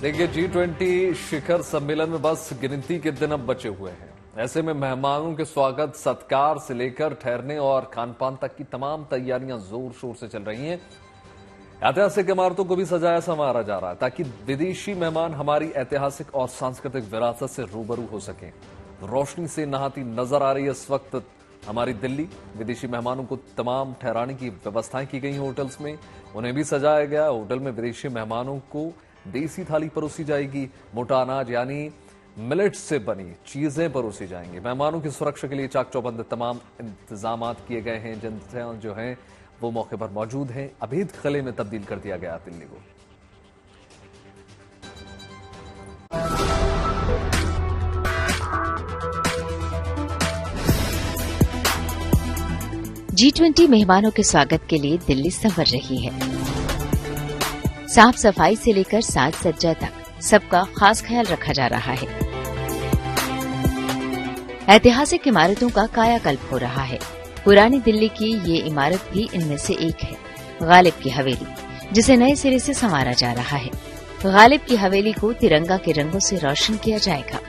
देखिए, G20 शिखर सम्मेलन में बस गिनती के दिन अब बचे हुए हैं। ऐसे में मेहमानों के स्वागत, सत्कार से लेकर ठहरने और खानपान तक की तमाम तैयारियां जोर शोर से चल रही हैं। ऐतिहासिक इमारतों को भी सजाया संवारा जा रहा है ताकि विदेशी मेहमान हमारी ऐतिहासिक और सांस्कृतिक विरासत से रूबरू हो सकें। रोशनी से नहाती नजर आ रही है इस वक्त हमारी दिल्ली। विदेशी मेहमानों को तमाम ठहराने की व्यवस्थाएं की गई होटल्स में, उन्हें भी सजाया गया। होटल में विदेशी मेहमानों को देसी थाली परोसी जाएगी। मोटा अनाज यानी मिलेट्स से बनी चीजें परोसी जाएंगी। मेहमानों की सुरक्षा के लिए चाक चौबंद तमाम इंतजाम किए गए हैं। जनता जो हैं वो मौके पर मौजूद हैं। अभेद किले में तब्दील कर दिया गया दिल्ली को। G20 मेहमानों के स्वागत के लिए दिल्ली संवर रही है। साफ सफाई से लेकर साज सज्जा तक सबका खास ख्याल रखा जा रहा है। ऐतिहासिक इमारतों का कायाकल्प हो रहा है। पुरानी दिल्ली की ये इमारत भी इनमें से एक है, गालिब की हवेली, जिसे नए सिरे से संवारा जा रहा है। गालिब की हवेली को तिरंगा के रंगों से रोशन किया जाएगा।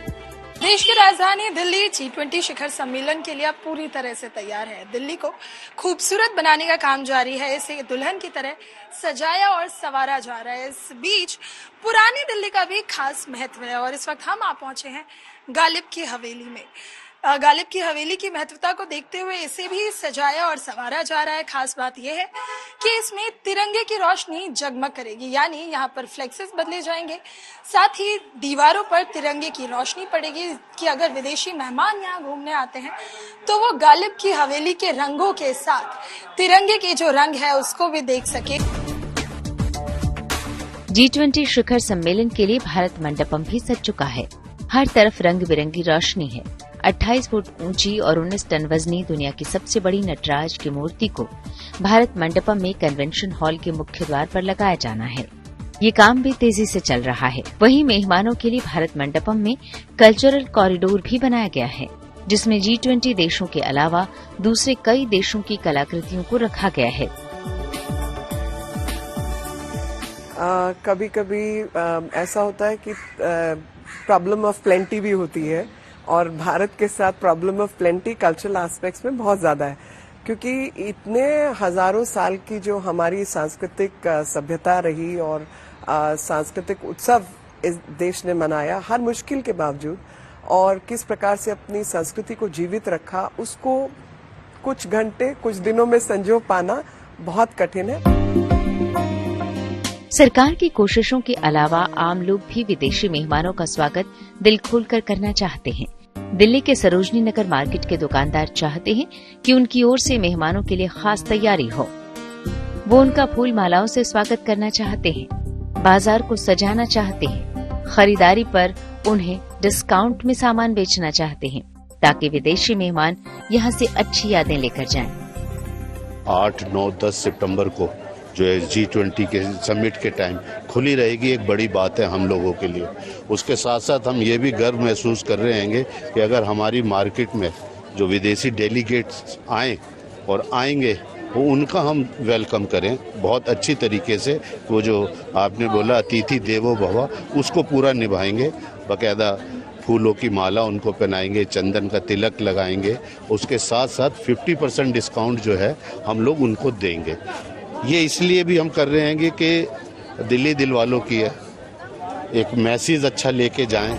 देश की राजधानी दिल्ली G20 शिखर सम्मेलन के लिए अब पूरी तरह से तैयार है। दिल्ली को खूबसूरत बनाने का काम जारी है। इसे दुल्हन की तरह सजाया और संवारा जा रहा है। इस बीच पुरानी दिल्ली का भी खास महत्व है और इस वक्त हम आ पहुंचे हैं गालिब की हवेली में। गालिब की हवेली की महत्वता को देखते हुए इसे भी सजाया और संवारा जा रहा है। खास बात यह है कि इसमें तिरंगे की रोशनी जगमग करेगी, यानी यहाँ पर फ्लेक्सेस बदले जाएंगे। साथ ही दीवारों पर तिरंगे की रोशनी पड़ेगी कि अगर विदेशी मेहमान यहाँ घूमने आते हैं तो वो गालिब की हवेली के रंगों के साथ तिरंगे के जो रंग है उसको भी देख सके। G20 शिखर सम्मेलन के लिए भारत मंडपम भी सज चुका है। हर तरफ रंग बिरंगी रोशनी है। 28 फुट ऊंची और 19 टन वजनी दुनिया की सबसे बड़ी नटराज की मूर्ति को भारत मंडपम में कन्वेंशन हॉल के मुख्य द्वार पर लगाया जाना है। ये काम भी तेजी से चल रहा है। वहीं मेहमानों के लिए भारत मंडपम में कल्चरल कॉरिडोर भी बनाया गया है, जिसमें G20 देशों के अलावा दूसरे कई देशों की कलाकृतियों को रखा गया है। कभी कभी ऐसा होता है कि प्रॉब्लम ऑफ प्लेंटी भी होती है और भारत के साथ problem of plenty cultural aspects में बहुत ज्यादा है, क्योंकि इतने हजारों साल की जो हमारी सांस्कृतिक सभ्यता रही और सांस्कृतिक उत्सव इस देश ने मनाया हर मुश्किल के बावजूद, और किस प्रकार से अपनी संस्कृति को जीवित रखा, उसको कुछ घंटे कुछ दिनों में संजो पाना बहुत कठिन है। सरकार की कोशिशों के अलावा आम लोग भी विदेशी मेहमानों का स्वागत दिल खोलकर करना चाहते हैं। दिल्ली के सरोजनी नगर मार्केट के दुकानदार चाहते हैं कि उनकी ओर से मेहमानों के लिए खास तैयारी हो। वो उनका फूल मालाओं से स्वागत करना चाहते हैं, बाजार को सजाना चाहते हैं, खरीदारी पर उन्हें डिस्काउंट में सामान बेचना चाहते हैं ताकि विदेशी मेहमान यहाँ से अच्छी यादें लेकर जाएं। 8, 9, 10 सितंबर को जो है G20 के समिट के टाइम खुली रहेगी, एक बड़ी बात है हम लोगों के लिए। उसके साथ साथ हम ये भी गर्व महसूस कर रहे हैं कि अगर हमारी मार्केट में जो विदेशी डेलीगेट्स आए और आएंगे वो उनका हम वेलकम करें बहुत अच्छी तरीके से। वो जो आपने बोला अतिथि देवो भव, उसको पूरा निभाएंगे। बाकायदा फूलों की माला उनको पहनाएंगे, चंदन का तिलक लगाएंगे। उसके साथ साथ 50% डिस्काउंट जो है हम लोग उनको देंगे। ये इसलिए भी हम कर रहे हैं कि दिल्ली दिल वालों की है, एक मैसेज अच्छा लेके जाएं।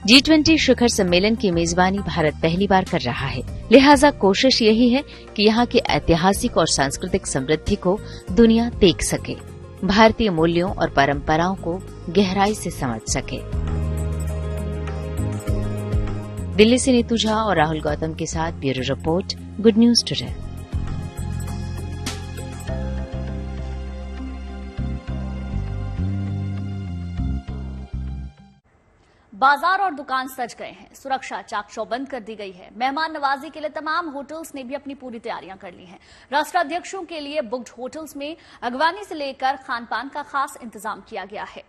G20 शिखर सम्मेलन की मेजबानी भारत पहली बार कर रहा है, लिहाजा कोशिश यही है कि यहाँ की ऐतिहासिक और सांस्कृतिक समृद्धि को दुनिया देख सके, भारतीय मूल्यों और परंपराओं को गहराई से समझ सके। दिल्ली से नीतू झा और राहुल गौतम के साथ bureau report, good news today. बाजार और दुकान सज गए हैं, सुरक्षा चाक चौबंद कर दी गई है। मेहमान नवाजी के लिए तमाम होटल्स ने भी अपनी पूरी तैयारियां कर ली हैं। राष्ट्राध्यक्षों के लिए बुक्ड होटल्स में अगवानी से लेकर खान पान का खास इंतजाम किया गया है।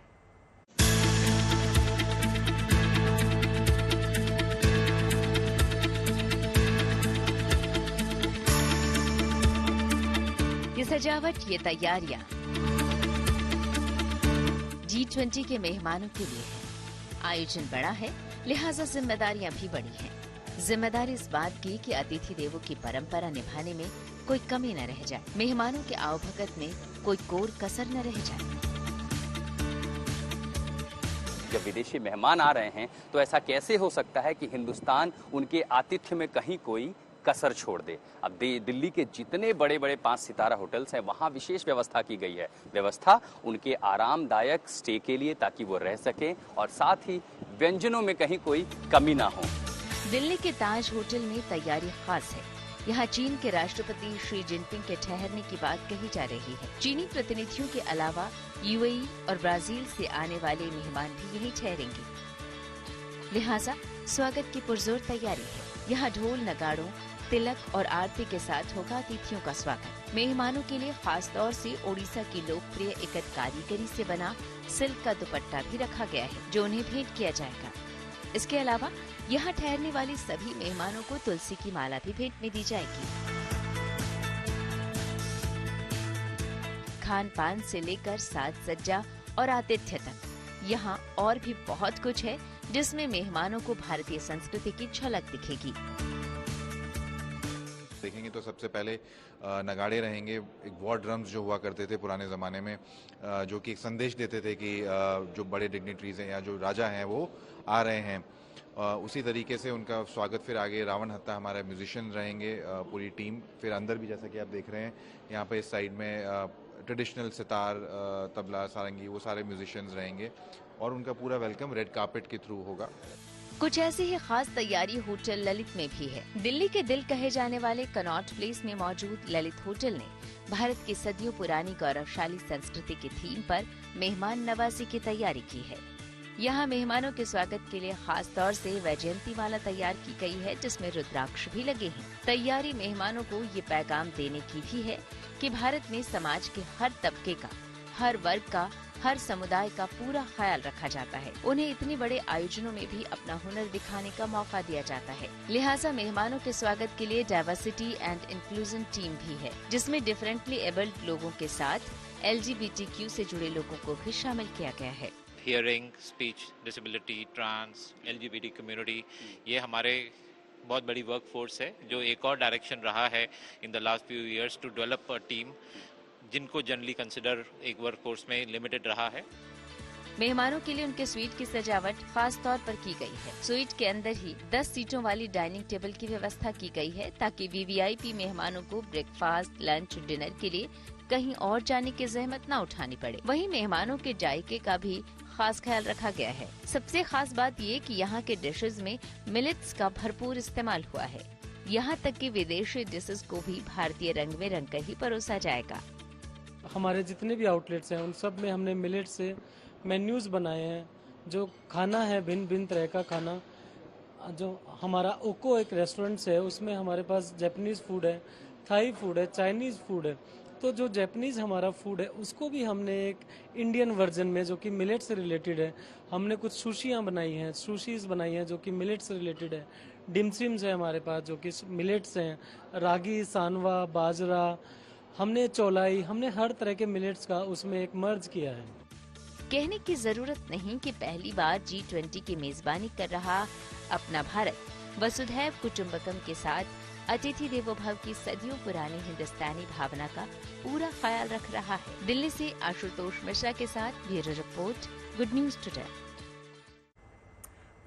ये सजावट, ये तैयारियां G20 के मेहमानों के लिए है। आयोजन बड़ा है, लिहाजा जिम्मेदारियां भी बड़ी हैं। जिम्मेदारी इस बात की कि अतिथि देवों की परंपरा निभाने में कोई कमी न रह जाए, मेहमानों के आवभगत में कोई कोर कसर न रह जाए। जब विदेशी मेहमान आ रहे हैं तो ऐसा कैसे हो सकता है कि हिंदुस्तान उनके आतिथ्य में कहीं कोई कसर छोड़ दे। अब दिल्ली के जितने बड़े बड़े 5 सितारा होटल्स हैं वहां विशेष व्यवस्था की गई है। व्यवस्था उनके आरामदायक स्टे के लिए, ताकि वो रह सकें, और साथ ही व्यंजनों में कहीं कोई कमी ना हो। दिल्ली के ताज होटल में तैयारी खास है। यहाँ चीन के राष्ट्रपति शी जिनपिंग के ठहरने की बात कही जा रही है। चीनी प्रतिनिधियों के अलावा यूएई और ब्राजील से आने वाले मेहमान भी यहीं ठहरेंगे, लिहाजा स्वागत की पुरजोर तैयारी है। यहाँ ढोल, नगाड़ों, तिलक और आरती के साथ होगा अतिथियों का स्वागत। मेहमानों के लिए खास तौर से ओडिशा की लोकप्रिय इकत कारीगरी से बना सिल्क का दुपट्टा भी रखा गया है, जो उन्हें भेंट किया जाएगा। इसके अलावा यहाँ ठहरने वाले सभी मेहमानों को तुलसी की माला भी भेंट में दी जाएगी। खान पान से लेकर साज सज्जा और आतिथ्य तक यहाँ और भी बहुत कुछ है, जिसमें मेहमानों को भारतीय संस्कृति की झलक दिखेगी। देखेंगे तो सबसे पहले नगाड़े रहेंगे। एक वॉर ड्रम्स जो हुआ करते थे पुराने ज़माने में, जो कि एक संदेश देते थे कि जो बड़े डिग्निटरीज हैं या जो राजा हैं वो आ रहे हैं। उसी तरीके से उनका स्वागत फिर आगे रावण हत्ता हमारे म्यूजिशियन रहेंगे, पूरी टीम। फिर अंदर भी जैसा कि आप देख रहे हैं यहाँ पे इस साइड में ट्रेडिशनल सितार, तबला, सारंगी, वो सारे म्यूजिशियंस रहेंगे और उनका पूरा वेलकम रेड कार्पेट के थ्रू होगा। कुछ ऐसी ही खास तैयारी होटल ललित में भी है। दिल्ली के दिल कहे जाने वाले कनॉट प्लेस में मौजूद ललित होटल ने भारत की सदियों पुरानी गौरवशाली संस्कृति की थीम पर मेहमान नवाजी की तैयारी की है। यहाँ मेहमानों के स्वागत के लिए खास तौर से वैजयंती माला तैयार की गई है, जिसमें रुद्राक्ष भी लगे हैं। तैयारी मेहमानों को ये पैगाम देने की भी है कि भारत में समाज के हर तबके का, हर वर्ग का, हर समुदाय का पूरा ख्याल रखा जाता है। उन्हें इतने बड़े आयोजनों में भी अपना हुनर दिखाने का मौका दिया जाता है। लिहाजा मेहमानों के स्वागत के लिए डाइवर्सिटी एंड इंक्लूजन टीम भी है, जिसमें डिफरेंटली एबल्ड लोगों के साथ LGBTQ से जुड़े लोगों को भी शामिल किया गया है। Hearing, speech disability, trans, LGBT community, ये हमारे बहुत बड़ी वर्क फोर्स है, जो एक और डायरेक्शन रहा है in the last few years to develop a team, जिनको जनरली कंसिडर एक वर्क फोर्स में लिमिटेड रहा है। मेहमानों के लिए उनके स्वीट की सजावट खास तौर पर की गई है। स्वीट के अंदर ही 10 सीटों वाली डाइनिंग टेबल की व्यवस्था की गई है, ताकि VVIP मेहमानों को ब्रेकफास्ट, लंच, डिनर के लिए कहीं और जाने की जहमत न उठानी पड़े। वहीं मेहमानों के जायके का भी खास ख्याल रखा गया है। सबसे खास बात ये कि यहाँ के डिशेज में मिलेट्स का भरपूर इस्तेमाल हुआ है। यहाँ तक कि विदेशी डिशेज को भी भारतीय रंग में रंग कर ही परोसा जाएगा। हमारे जितने भी आउटलेट्स हैं उन सब में हमने मिलेट से मेन्यूज बनाए हैं। जो खाना है भिन्न भिन्न तरह का खाना। जो हमारा ओको एक रेस्टोरेंट है, उसमें हमारे पास जापानीज फूड है, थाई फूड है, चाइनीज फूड है। तो जो जापानीज हमारा फूड है उसको भी हमने एक इंडियन वर्जन में, जो कि मिलेट से रिलेटेड है, हमने कुछ सुशियाँ बनाई हैं, सुशीज बनाई हैं जो कि मिलेट से रिलेटेड है। डिमसिम्स है हमारे पास जो कि मिलेट्स हैं, रागी, सानवा, बाजरा, हमने चौलाई, हमने हर तरह के मिलेट्स का उसमें एक मर्ज किया है। कहने की जरूरत नहीं कि पहली बार G20 की मेजबानी कर रहा अपना भारत वसुधैव कुटुंबकम के साथ अतिथि देवो भव की सदियों पुरानी हिंदुस्तानी भावना का पूरा ख्याल रख रहा है। दिल्ली से आशुतोष मिश्रा के साथ bureau report, good news today.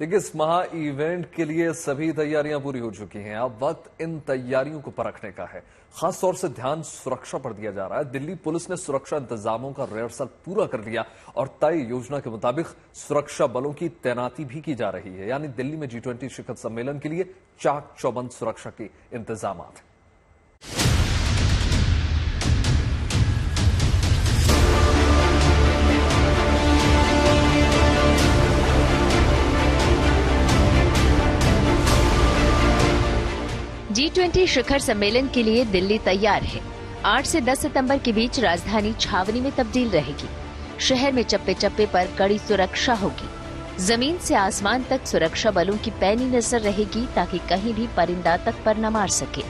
देखिए, इस महा इवेंट के लिए सभी तैयारियां पूरी हो चुकी हैं। अब वक्त इन तैयारियों को परखने का है। खास तौर से ध्यान सुरक्षा पर दिया जा रहा है। दिल्ली पुलिस ने सुरक्षा इंतजामों का रिहर्सल पूरा कर लिया और तय योजना के मुताबिक सुरक्षा बलों की तैनाती भी की जा रही है। यानी दिल्ली में G20 शिखर सम्मेलन के लिए चाक चौबंद सुरक्षा के इंतजाम। G20 शिखर सम्मेलन के लिए दिल्ली तैयार है। 8 से 10 सितंबर के बीच राजधानी छावनी में तब्दील रहेगी। शहर में चप्पे चप्पे पर कड़ी सुरक्षा होगी। जमीन से आसमान तक सुरक्षा बलों की पैनी नजर रहेगी, ताकि कहीं भी परिंदा तक पर न मार सके।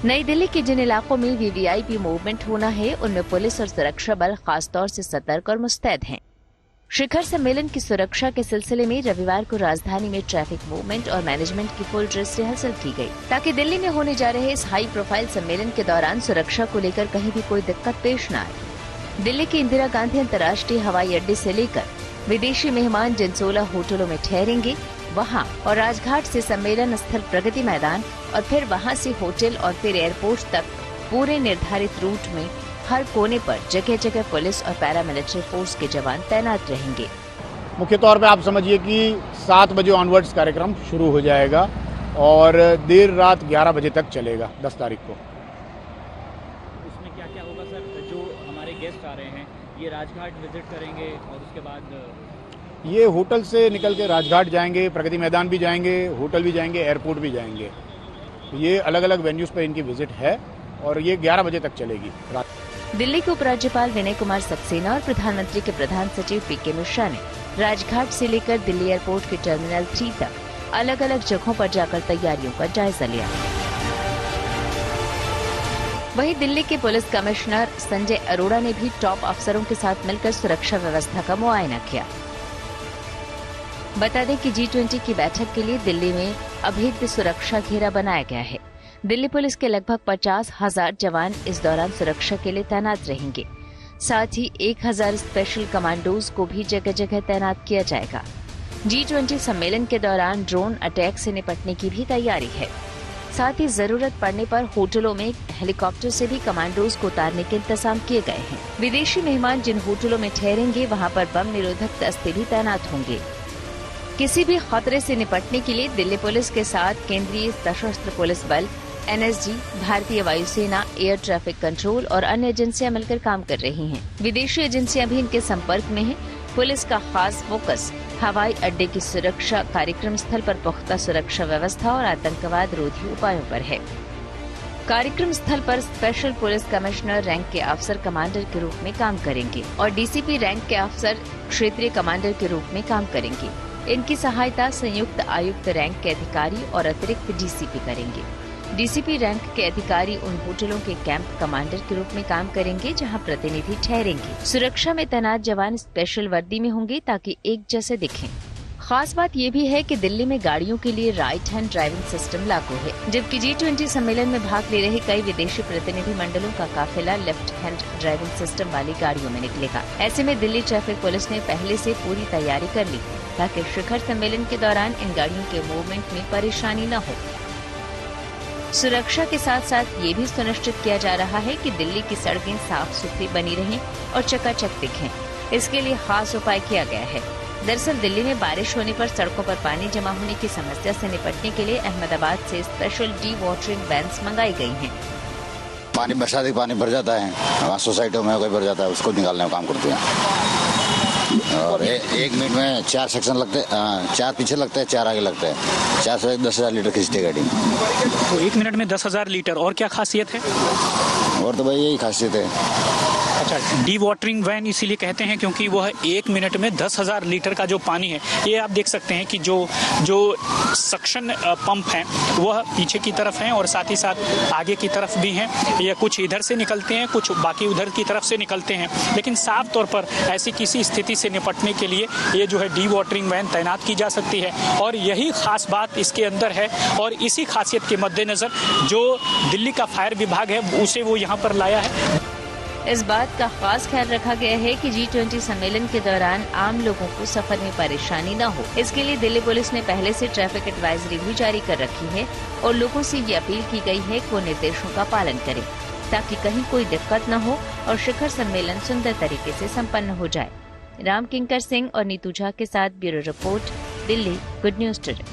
नई दिल्ली के जिन इलाकों में VVIP मूवमेंट होना है, उनमें पुलिस और सुरक्षा बल खास तौर से सतर्क और मुस्तैद हैं। शिखर सम्मेलन की सुरक्षा के सिलसिले में रविवार को राजधानी में ट्रैफिक मूवमेंट और मैनेजमेंट की फुल ड्रेस रिहर्सल की गई, ताकि दिल्ली में होने जा रहे इस हाई प्रोफाइल सम्मेलन के दौरान सुरक्षा को लेकर कहीं भी कोई दिक्कत पेश न आए। दिल्ली के इंदिरा गांधी अंतर्राष्ट्रीय हवाई अड्डे से लेकर विदेशी मेहमान जिन 16 होटलों में ठहरेंगे वहां और राजघाट से सम्मेलन स्थल प्रगति मैदान और फिर वहां से होटल और फिर एयरपोर्ट तक पूरे निर्धारित रूट में हर कोने पर जगह जगह पुलिस और पैरामिलिट्री फोर्स के जवान तैनात रहेंगे। मुख्य तौर पे आप समझिए कि 7 बजे ऑनवर्ड्स कार्यक्रम शुरू हो जाएगा और देर रात 11 बजे तक चलेगा 10 तारीख को। उसमें क्या क्या होगा सर? जो हमारे गेस्ट आ रहे हैं ये राजघाट विजिट करेंगे और उसके बाद ये होटल से निकल के राजघाट जाएंगे, प्रगति मैदान भी जाएंगे, होटल भी जाएंगे, एयरपोर्ट भी जाएंगे। ये अलग अलग वेन्यूज पर इनकी विजिट है और ये 11 बजे तक चलेगी। दिल्ली के उपराज्यपाल विनय कुमार सक्सेना और प्रधानमंत्री के प्रधान सचिव पीके मिश्रा ने राजघाट से लेकर दिल्ली एयरपोर्ट के टर्मिनल 3 तक अलग अलग जगहों पर जाकर तैयारियों का जायजा लिया। वहीं दिल्ली के पुलिस कमिश्नर संजय अरोड़ा ने भी टॉप अफसरों के साथ मिलकर सुरक्षा व्यवस्था का मुआयना किया। बता दें कि G20 की बैठक के लिए दिल्ली में अभेद्य सुरक्षा घेरा बनाया गया है। दिल्ली पुलिस के लगभग 50,000 जवान इस दौरान सुरक्षा के लिए तैनात रहेंगे। साथ ही 1,000 स्पेशल कमांडोज को भी जगह जगह तैनात किया जाएगा। G20 सम्मेलन के दौरान ड्रोन अटैक से निपटने की भी तैयारी है। साथ ही जरूरत पड़ने पर होटलों में हेलीकॉप्टर से भी कमांडोज को उतारने के इंतजाम किए गए हैं। विदेशी मेहमान जिन होटलों में ठहरेंगे वहां पर बम निरोधक दस्ते भी तैनात होंगे। किसी भी खतरे से निपटने के लिए दिल्ली पुलिस के साथ केंद्रीय सशस्त्र पुलिस बल, NSG, भारतीय वायुसेना, एयर ट्रैफिक कंट्रोल और अन्य एजेंसियां मिलकर काम कर रही हैं। विदेशी एजेंसियां भी इनके संपर्क में हैं। पुलिस का खास फोकस हवाई अड्डे की सुरक्षा, कार्यक्रम स्थल पर पुख्ता सुरक्षा व्यवस्था और आतंकवाद रोधी उपायों पर है। कार्यक्रम स्थल पर स्पेशल पुलिस कमिश्नर रैंक के अफसर कमांडर के रूप में काम करेंगे और DCP रैंक के अफसर क्षेत्रीय कमांडर के रूप में काम करेंगे। इनकी सहायता संयुक्त आयुक्त रैंक के अधिकारी और अतिरिक्त DCP करेंगे। DCP रैंक के अधिकारी उन होटलों के कैंप कमांडर के रूप में काम करेंगे जहां प्रतिनिधि ठहरेंगे। सुरक्षा में तैनात जवान स्पेशल वर्दी में होंगे ताकि एक जैसे दिखें। खास बात ये भी है कि दिल्ली में गाड़ियों के लिए राइट हैंड ड्राइविंग सिस्टम लागू है, जबकि G20 सम्मेलन में भाग ले रहे कई विदेशी प्रतिनिधि मंडलों का काफिला लेफ्ट हैंड ड्राइविंग सिस्टम वाली गाड़ियों में निकलेगा। ऐसे में दिल्ली ट्रैफिक पुलिस ने पहले से पूरी तैयारी कर ली ताकि शिखर सम्मेलन के दौरान इन गाड़ियों के मूवमेंट में परेशानी न हो। सुरक्षा के साथ साथ ये भी सुनिश्चित किया जा रहा है कि दिल्ली की सड़कें साफ सुथरी बनी रहें और चकाचक दिखें। इसके लिए खास उपाय किया गया है। दरअसल दिल्ली में बारिश होने पर सड़कों पर पानी जमा होने की समस्या से निपटने के लिए अहमदाबाद से स्पेशल डी वाटरिंग वैन्स मंगाई गई हैं। पानी बरसाती पानी भर जाता है, वहाँ सोसाइटियों में कोई भर जाता है, उसको निकालने का काम करते हैं। और 1 मिनट में 4 सेक्शन लगते हैं, 4 पीछे लगते हैं, 4 आगे लगते हैं। 4 से 10,000 लीटर खींचती है गाड़ी। तो 1 मिनट में 10,000 लीटर। और क्या खासियत है? और तो भाई यही खासियत है। अच्छा, डी वाटरिंग वैन इसीलिए कहते हैं क्योंकि वह 1 मिनट में 10,000 लीटर का जो पानी है, ये आप देख सकते हैं कि जो सक्शन पंप हैं वह पीछे की तरफ हैं और साथ ही साथ आगे की तरफ भी हैं। ये कुछ इधर से निकलते हैं, कुछ बाकी उधर की तरफ से निकलते हैं, लेकिन साफ तौर पर ऐसी किसी स्थिति से निपटने के लिए ये जो है डी वाटरिंग वैन तैनात की जा सकती है और यही खास बात इसके अंदर है। और इसी खासियत के मद्देनजर जो दिल्ली का फायर विभाग है उसे वो यहाँ पर लाया है। इस बात का खास ख्याल रखा गया है कि G20 सम्मेलन के दौरान आम लोगों को सफर में परेशानी न हो। इसके लिए दिल्ली पुलिस ने पहले से ट्रैफिक एडवाइजरी भी जारी कर रखी है और लोगों से ये अपील की गई है कि वो निर्देशों का पालन करें ताकि कहीं कोई दिक्कत न हो और शिखर सम्मेलन सुंदर तरीके से संपन्न हो जाए। राम किंकर सिंह और नीतू झा के साथ bureau report, Delhi, good news today.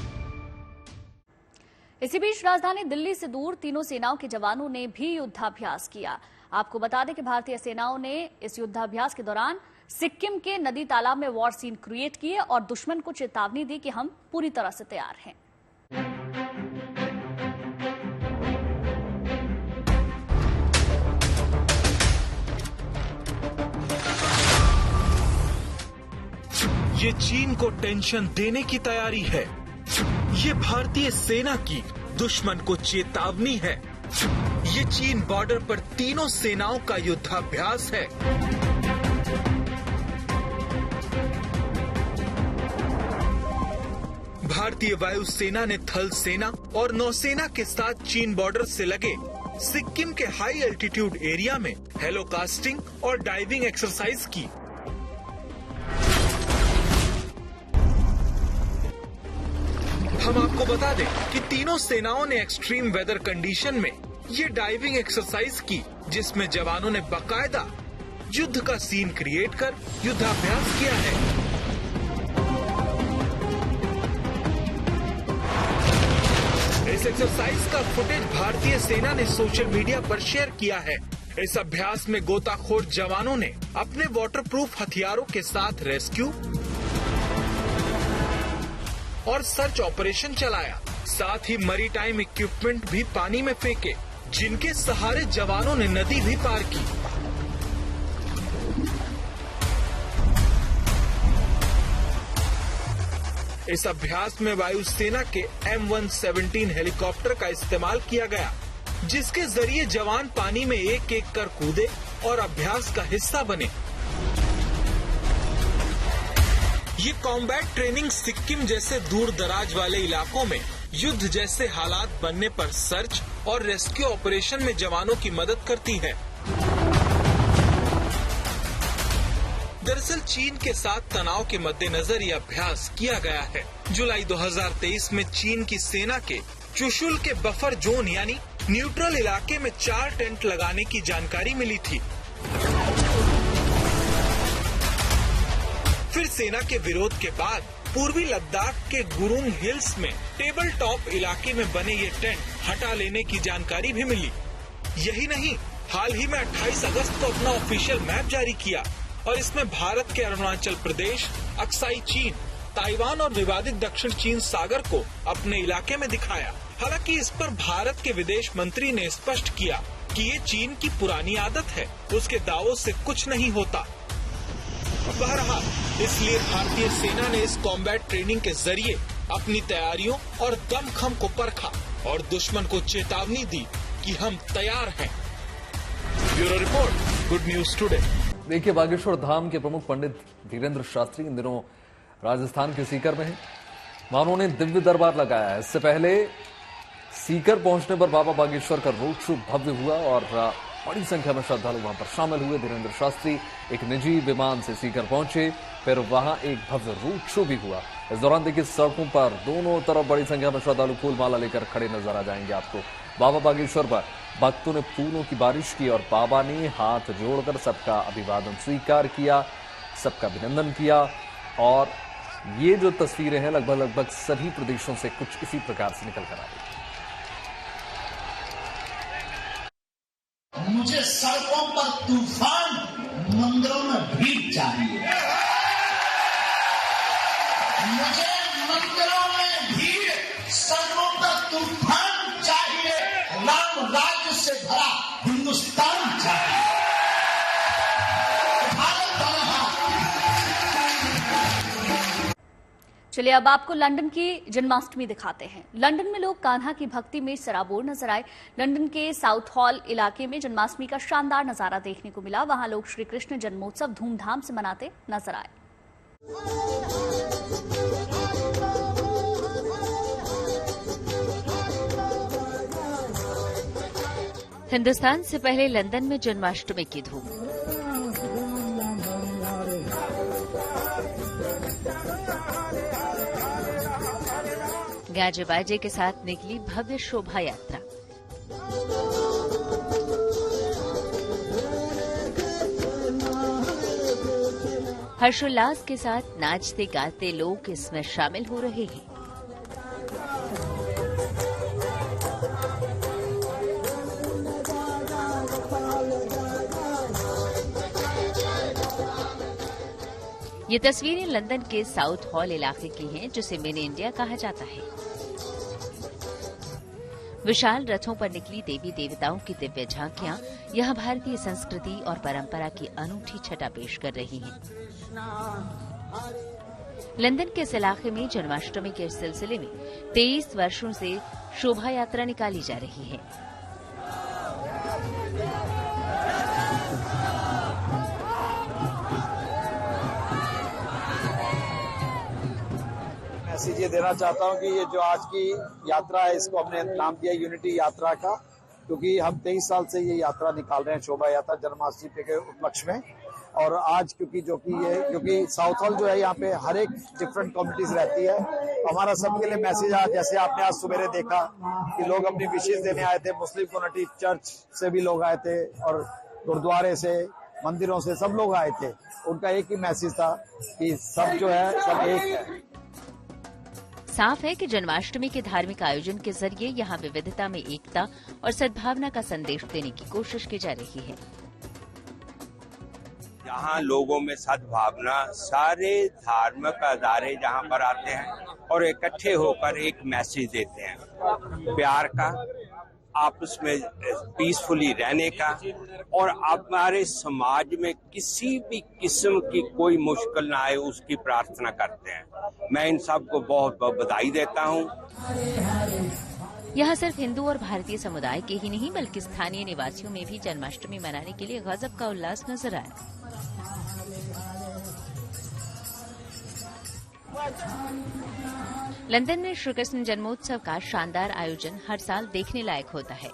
इसी बीच राजधानी दिल्ली से दूर तीनों सेनाओं के जवानों ने भी युद्धाभ्यास किया। आपको बता दें कि भारतीय सेनाओं ने इस युद्धाभ्यास के दौरान सिक्किम के नदी तालाब में वॉर सीन क्रिएट किए और दुश्मन को चेतावनी दी कि हम पूरी तरह से तैयार हैं। ये चीन को टेंशन देने की तैयारी है। ये भारतीय सेना की दुश्मन को चेतावनी है। ये चीन बॉर्डर पर तीनों सेनाओं का युद्धाभ्यास है। भारतीय वायुसेना ने थल सेना और नौसेना के साथ चीन बॉर्डर से लगे सिक्किम के हाई एल्टीट्यूड एरिया में हेलोकास्टिंग और डाइविंग एक्सरसाइज की। हम आपको बता दें कि तीनों सेनाओं ने एक्सट्रीम वेदर कंडीशन में ये डाइविंग एक्सरसाइज की, जिसमें जवानों ने बाकायदा युद्ध का सीन क्रिएट कर युद्धाभ्यास किया है। इस एक्सरसाइज का फुटेज भारतीय सेना ने सोशल मीडिया पर शेयर किया है। इस अभ्यास में गोताखोर जवानों ने अपने वाटरप्रूफ हथियारों के साथ रेस्क्यू और सर्च ऑपरेशन चलाया। साथ ही मैरीटाइम इक्विपमेंट भी पानी में फेंके, जिनके सहारे जवानों ने नदी भी पार की। इस अभ्यास में वायुसेना के M117 हेलीकॉप्टर का इस्तेमाल किया गया, जिसके जरिए जवान पानी में एक एक कर कूदे और अभ्यास का हिस्सा बने। ये कॉम्बैट ट्रेनिंग सिक्किम जैसे दूर दराज वाले इलाकों में युद्ध जैसे हालात बनने पर सर्च और रेस्क्यू ऑपरेशन में जवानों की मदद करती है। दरअसल चीन के साथ तनाव के मद्देनजर ये अभ्यास किया गया है। जुलाई 2023 में चीन की सेना के चुशुल के बफर जोन यानी न्यूट्रल इलाके में 4 टेंट लगाने की जानकारी मिली थी। फिर सेना के विरोध के बाद पूर्वी लद्दाख के गुरुंग हिल्स में टेबल टॉप इलाके में बने ये टेंट हटा लेने की जानकारी भी मिली। यही नहीं, हाल ही में 28 अगस्त को अपना ऑफिशियल मैप जारी किया और इसमें भारत के अरुणाचल प्रदेश, अक्साई चीन, ताइवान और विवादित दक्षिण चीन सागर को अपने इलाके में दिखाया। हालांकि इस पर भारत के विदेश मंत्री ने स्पष्ट किया कि ये चीन की पुरानी आदत है, उसके दावों से कुछ नहीं होता। बहरहाल, इसलिए भारतीय सेना ने इस कॉम्बैट ट्रेनिंग के जरिए अपनी तैयारियों और दमखम को परखा और दुश्मन को चेतावनी दी कि हम तैयार हैं। Bureau report, good news today. देखिए, बागेश्वर धाम के प्रमुख पंडित धीरेन्द्र शास्त्री इन दिनों राजस्थान के सीकर में हैं। वहां उन्होंने दिव्य दरबार लगाया है। इससे पहले सीकर पहुंचने पर बाबा बागेश्वर का रोड शो भव्य हुआ और बड़ी संख्या में श्रद्धालु वहां पर शामिल हुए। धीरेन्द्र शास्त्री एक निजी विमान से सीकर पहुंचे, फिर वहां एक भव्य रोड शो भी हुआ। इस दौरान देखिए, सड़कों पर दोनों तरफ बड़ी संख्या में श्रद्धालु फूलमाला लेकर खड़े नजर आ जाएंगे आपको। बाबा बागेश्वर पर भक्तों ने फूलों की बारिश की और बाबा ने हाथ जोड़कर सबका अभिवादन स्वीकार किया, सबका अभिनंदन किया। और ये जो तस्वीरें हैं लगभग सभी प्रदेशों से कुछ इसी प्रकार से निकल कर आ रही। मुझे सड़कों पर तूफान, मंदिरों में भीड़ चाहिए। मुझे मंदिरों में भीड़, सड़कों पर तूफान चाहिए। राम राज्य से भरा हिंदुस्तान चाहिए। चलिए अब आपको लंदन की जन्माष्टमी दिखाते हैं। लंदन में लोग कान्हा की भक्ति में सराबोर नजर आए। लंदन के साउथ हॉल इलाके में जन्माष्टमी का शानदार नजारा देखने को मिला। वहां लोग श्री कृष्ण जन्मोत्सव धूमधाम से मनाते नजर आए। हिंदुस्तान से पहले लंदन में जन्माष्टमी की धूम। गाजे बाजे के साथ निकली भव्य शोभा यात्रा। हर्षोल्लास के साथ नाचते गाते लोग इसमें शामिल हो रहे हैं। ये तस्वीरें लंदन के साउथ हॉल इलाके की हैं, जिसे मिनी इंडिया कहा जाता है। विशाल रथों पर निकली देवी देवताओं की दिव्य झांकियां यहां भारतीय संस्कृति और परंपरा की अनूठी छटा पेश कर रही हैं। लंदन के इस इलाके में जन्माष्टमी के सिलसिले में 23 वर्षों से शोभा यात्रा निकाली जा रही है। मैसेज ये देना चाहता हूँ कि ये जो आज की यात्रा है इसको हमने नाम दिया यूनिटी यात्रा का, क्योंकि हम 23 साल से ये यात्रा निकाल रहे हैं, शोभा यात्रा जन्माष्टमी के उपलक्ष्य में। और आज क्योंकि साउथ हॉल जो है यहाँ पे हर एक डिफरेंट कम्युनिटीज रहती है, हमारा सबके लिए मैसेज आज, जैसे आपने आज सवेरे देखा कि लोग अपनी विशेष देने आए थे, मुस्लिम कम्युनिटी चर्च से भी लोग आए थे और गुरुद्वारे से, मंदिरों से सब लोग आए थे। उनका एक ही मैसेज था कि सब जो है सब एक है। साफ है कि जन्माष्टमी के धार्मिक आयोजन के जरिए यहाँ विविधता में एकता और सद्भावना का संदेश देने की कोशिश की जा रही है। यहाँ लोगों में सद्भावना, सारे धार्मिक अदारे जहाँ पर आते हैं और इकट्ठे होकर एक मैसेज देते हैं प्यार का, आपस में पीसफुली रहने का, और हमारे समाज में किसी भी किस्म की कोई मुश्किल ना आए उसकी प्रार्थना करते हैं। मैं इन सबको बहुत बहुत बधाई देता हूँ। यहाँ सिर्फ हिंदू और भारतीय समुदाय के ही नहीं बल्कि स्थानीय निवासियों में भी जन्माष्टमी मनाने के लिए गजब का उल्लास नजर आया। लंदन में श्री कृष्ण जन्मोत्सव का शानदार आयोजन हर साल देखने लायक होता है।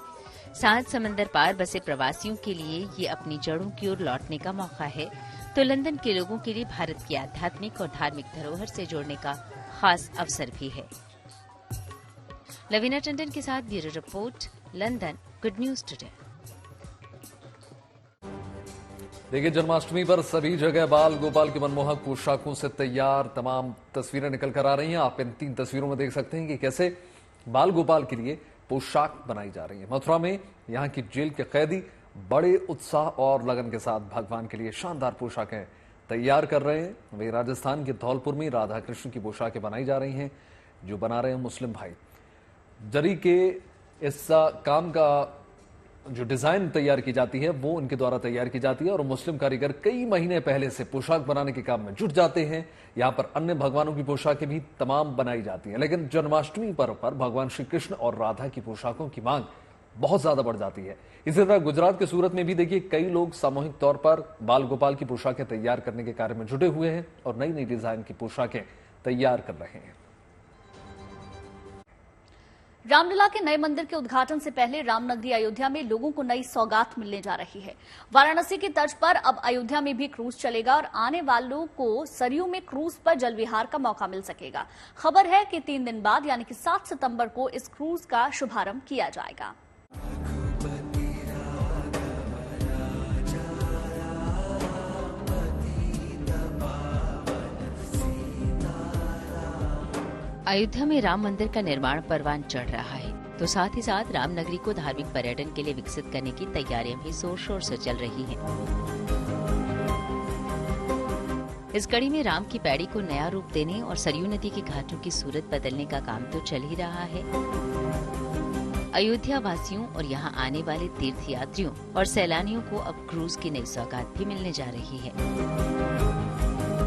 7 समंदर पार बसे प्रवासियों के लिए ये अपनी जड़ों की ओर लौटने का मौका है, तो लंदन के लोगों के लिए भारत की आध्यात्मिक और धार्मिक धरोहर से जोड़ने का खास अवसर भी है। लवीना टंडन के साथ bureau report, London, good news today. देखिए, जन्माष्टमी पर सभी जगह बाल गोपाल की मनमोहक पोशाकों से तैयार तमाम तस्वीरें निकल कर आ रही हैं। आप इन 3 तस्वीरों में देख सकते हैं कि कैसे बाल गोपाल के लिए पोशाक बनाई जा रही है। मथुरा में यहाँ की जेल के कैदी बड़े उत्साह और लगन के साथ भगवान के लिए शानदार पोशाकें तैयार कर रहे हैं। वहीं राजस्थान के धौलपुर में राधा कृष्ण की पोशाकें बनाई जा रही हैं, जो बना रहे हैं मुस्लिम भाई। जरी के इस काम का जो डिजाइन तैयार की जाती है वो उनके द्वारा तैयार की जाती है और मुस्लिम कारीगर कई महीने पहले से पोशाक बनाने के काम में जुट जाते हैं। यहाँ पर अन्य भगवानों की पोशाकें भी तमाम बनाई जाती हैं, लेकिन जन्माष्टमी पर्व पर भगवान श्री कृष्ण और राधा की पोशाकों की मांग बहुत ज्यादा बढ़ जाती है। इसी तरह गुजरात के सूरत में भी देखिए, कई लोग सामूहिक तौर पर बाल गोपाल की पोशाकें तैयार करने के कार्य में जुटे हुए हैं और नई नई डिजाइन की पोशाकें तैयार कर रहे हैं। रामलला के नए मंदिर के उद्घाटन से पहले रामनगरी अयोध्या में लोगों को नई सौगात मिलने जा रही है। वाराणसी की तर्ज पर अब अयोध्या में भी क्रूज चलेगा और आने वालों को सरयू में क्रूज पर जल विहार का मौका मिल सकेगा। खबर है कि 3 दिन बाद यानी कि 7 सितंबर को इस क्रूज का शुभारंभ किया जाएगा। अयोध्या में राम मंदिर का निर्माण परवान चढ़ रहा है, तो साथ ही साथ रामनगरी को धार्मिक पर्यटन के लिए विकसित करने की तैयारियां भी जोर शोर से चल रही हैं। इस कड़ी में राम की पैड़ी को नया रूप देने और सरयू नदी के घाटों की सूरत बदलने का काम तो चल ही रहा है। अयोध्या वासियों और यहाँ आने वाले तीर्थ यात्रियों और सैलानियों को अब क्रूज की नई सौगात भी मिलने जा रही है।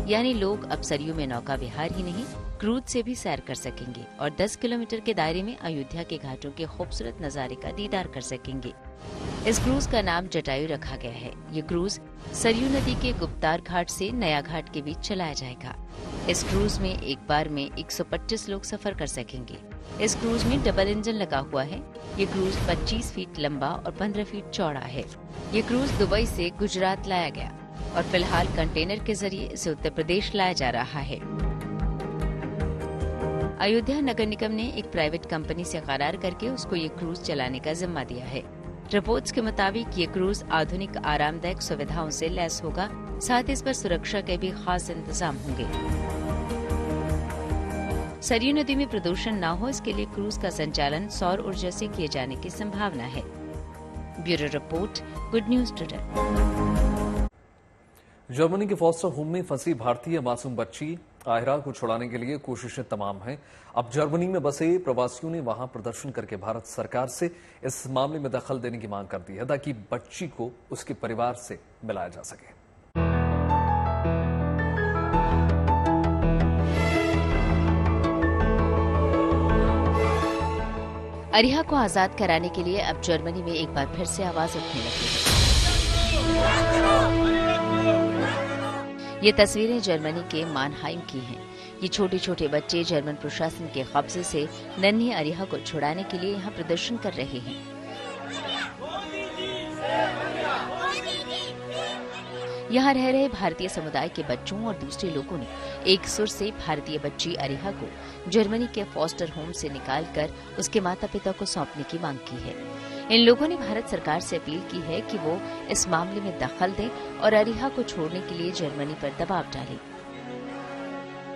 यानी लोग अब सरयू में नौका विहार ही नहीं, क्रूज से भी सैर कर सकेंगे और 10 किलोमीटर के दायरे में अयोध्या के घाटों के खूबसूरत नजारे का दीदार कर सकेंगे। इस क्रूज का नाम जटायु रखा गया है। ये क्रूज सरयू नदी के गुप्तार घाट से नया घाट के बीच चलाया जाएगा। इस क्रूज में एक बार में 125 लोग सफर कर सकेंगे। इस क्रूज में डबल इंजन लगा हुआ है। ये क्रूज 25 फीट लंबा और 15 फीट चौड़ा है। ये क्रूज दुबई से गुजरात लाया गया और फिलहाल कंटेनर के जरिए इसे उत्तर प्रदेश लाया जा रहा है। अयोध्या नगर निगम ने एक प्राइवेट कंपनी से करार करके उसको ये क्रूज चलाने का जिम्मा दिया है। रिपोर्ट्स के मुताबिक ये क्रूज आधुनिक आरामदायक सुविधाओं से लैस होगा, साथ ही इस पर सुरक्षा के भी खास इंतजाम होंगे। सरयू नदी में प्रदूषण न हो, इसके लिए क्रूज का संचालन सौर ऊर्जा से किए जाने की संभावना है। Bureau report, good news today. Germany के फॉस्टर होम में फंसी भारतीय मासूम बच्ची आहिरा को छुड़ाने के लिए कोशिशें तमाम हैं। अब जर्मनी में बसे प्रवासियों ने वहां प्रदर्शन करके भारत सरकार से इस मामले में दखल देने की मांग कर दी है, ताकि बच्ची को उसके परिवार से मिलाया जा सके। आहिरा को आजाद कराने के लिए अब जर्मनी में एक बार फिर से आवाज उठने लगी है। ये तस्वीरें जर्मनी के मानहाइम की हैं। ये छोटे छोटे बच्चे जर्मन प्रशासन के कब्जे से नन्ही अरिहा को छुड़ाने के लिए यहाँ प्रदर्शन कर रहे हैं। यहाँ रह रहे भारतीय समुदाय के बच्चों और दूसरे लोगों ने एक सुर से भारतीय बच्ची अरिहा को जर्मनी के फॉस्टर होम से निकालकर उसके माता पिता को सौंपने की मांग की है। इन लोगों ने भारत सरकार से अपील की है कि वो इस मामले में दखल दें और अरिहा को छोड़ने के लिए जर्मनी पर दबाव डालें।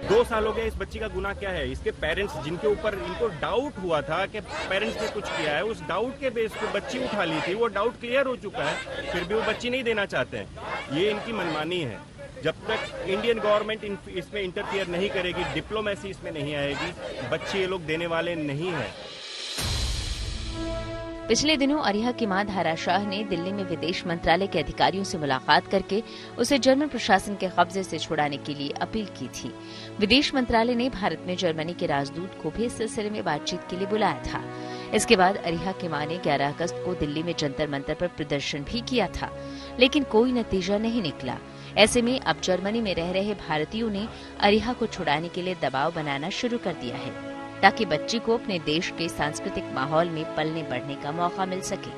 2 साल हो गए। इस बच्ची का गुनाह क्या है? इसके पेरेंट्स जिनके ऊपर इनको डाउट हुआ था कि पेरेंट्स ने कुछ किया है, उस डाउट के बेस पे बच्ची उठा ली थी। वो डाउट क्लियर हो चुका है, फिर भी वो बच्ची नहीं देना चाहते हैं। ये इनकी मनमानी है। जब तक इंडियन गवर्नमेंट इसमें इंटरफियर नहीं करेगी, डिप्लोमेसी इसमें नहीं आएगी, बच्चे ये लोग देने वाले नहीं है। पिछले दिनों अरिहा की मां धारा शाह ने दिल्ली में विदेश मंत्रालय के अधिकारियों से मुलाकात करके उसे जर्मन प्रशासन के कब्जे से छुड़ाने के लिए अपील की थी। विदेश मंत्रालय ने भारत में जर्मनी के राजदूत को भी इस सिलसिले में बातचीत के लिए बुलाया था। इसके बाद अरिहा की मां ने 11 अगस्त को दिल्ली में जंतर मंतर पर प्रदर्शन भी किया था, लेकिन कोई नतीजा नहीं निकला। ऐसे में अब जर्मनी में रह रहे भारतीयों ने अरिहा को छुड़ाने के लिए दबाव बनाना शुरू कर दिया है, ताकि बच्ची को अपने देश के सांस्कृतिक माहौल में पलने बढ़ने का मौका मिल सके।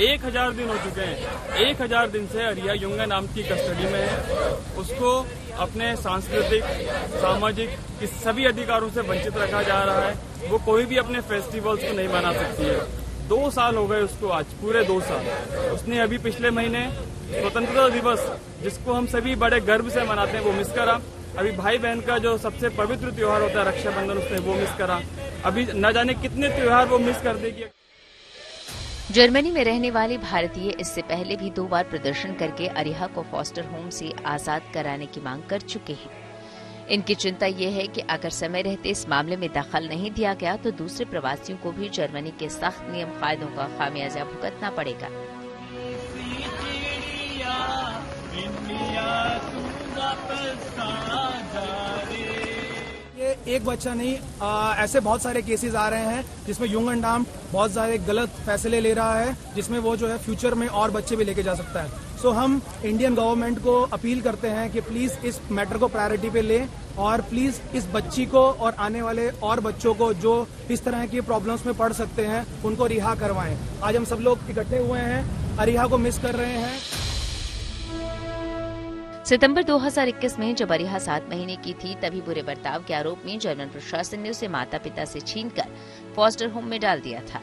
1000 दिन हो चुके हैं। 1000 दिन से अरिहा युंगा नाम की कस्टडी में है। उसको अपने सांस्कृतिक, सामाजिक इस सभी अधिकारों से वंचित रखा जा रहा है। वो कोई भी अपने फेस्टिवल्स को नहीं मना सकती है। 2 साल हो गए उसको, आज पूरे 2 साल। उसने अभी पिछले महीने स्वतंत्रता दिवस, जिसको हम सभी बड़े गर्व से मनाते हैं, वो मिस करा। अभी भाई बहन का जो सबसे पवित्र त्योहार होता है रक्षाबंधन, उसने वो मिस करा। अभी न जाने कितने त्योहार वो मिस कर देगी। जर्मनी में रहने वाले भारतीय इससे पहले भी 2 बार प्रदर्शन करके अरिहा को फॉस्टर होम से आजाद कराने की मांग कर चुके हैं। इनकी चिंता ये है कि अगर समय रहते इस मामले में दखल नहीं दिया गया तो दूसरे प्रवासियों को भी जर्मनी के सख्त नियम कायदों का खामियाजा भुगतना पड़ेगा। ये एक बच्चा नहीं, ऐसे बहुत सारे केसेस आ रहे हैं जिसमें युंगनडाम बहुत सारे गलत फैसले ले रहा है, जिसमें वो जो है फ्यूचर में और बच्चे भी लेके जा सकता है। सो हम इंडियन गवर्नमेंट को अपील करते हैं कि प्लीज इस मैटर को प्रायोरिटी पे लें और प्लीज इस बच्ची को और आने वाले और बच्चों को जो इस तरह की प्रॉब्लम्स में पड़ सकते हैं उनको रिहा करवाएं। आज हम सब लोग इकट्ठे हुए हैं, अरिहा को मिस कर रहे हैं। सितंबर 2021 में जब अरिहा 7 महीने की थी, तभी बुरे बर्ताव के आरोप में जर्मन प्रशासन ने उसे माता पिता से छीनकर फॉस्टर होम में डाल दिया था।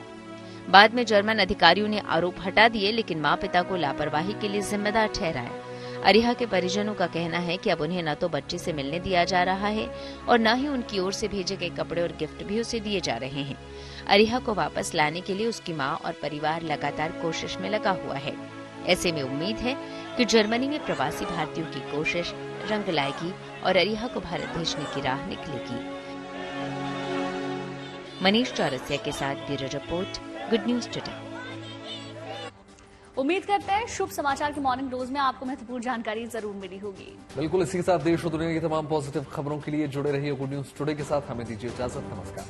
बाद में जर्मन अधिकारियों ने आरोप हटा दिए, लेकिन माँ पिता को लापरवाही के लिए जिम्मेदार ठहराया। अरिहा के परिजनों का कहना है कि अब उन्हें न तो बच्चे से मिलने दिया जा रहा है और न ही उनकी ओर से भेजे गए कपड़े और गिफ्ट भी उसे दिए जा रहे हैं। अरिहा को वापस लाने के लिए उसकी माँ और परिवार लगातार कोशिश में लगा हुआ है। ऐसे में उम्मीद है कि जर्मनी में प्रवासी भारतीयों की कोशिश रंग लाएगी और अरिहा को भारत भेजने की राह निकलेगी। मनीष चौरसिया के साथ bureau report, good news today. उम्मीद करते हैं शुभ समाचार के मॉर्निंग डोज में आपको महत्वपूर्ण जानकारी जरूर मिली होगी। बिल्कुल, इसी के साथ देश और दुनिया की तमाम पॉजिटिव खबरों के लिए जुड़े रहिए गुड न्यूज टुडे के साथ। हमें दीजिए इजाजत। नमस्कार।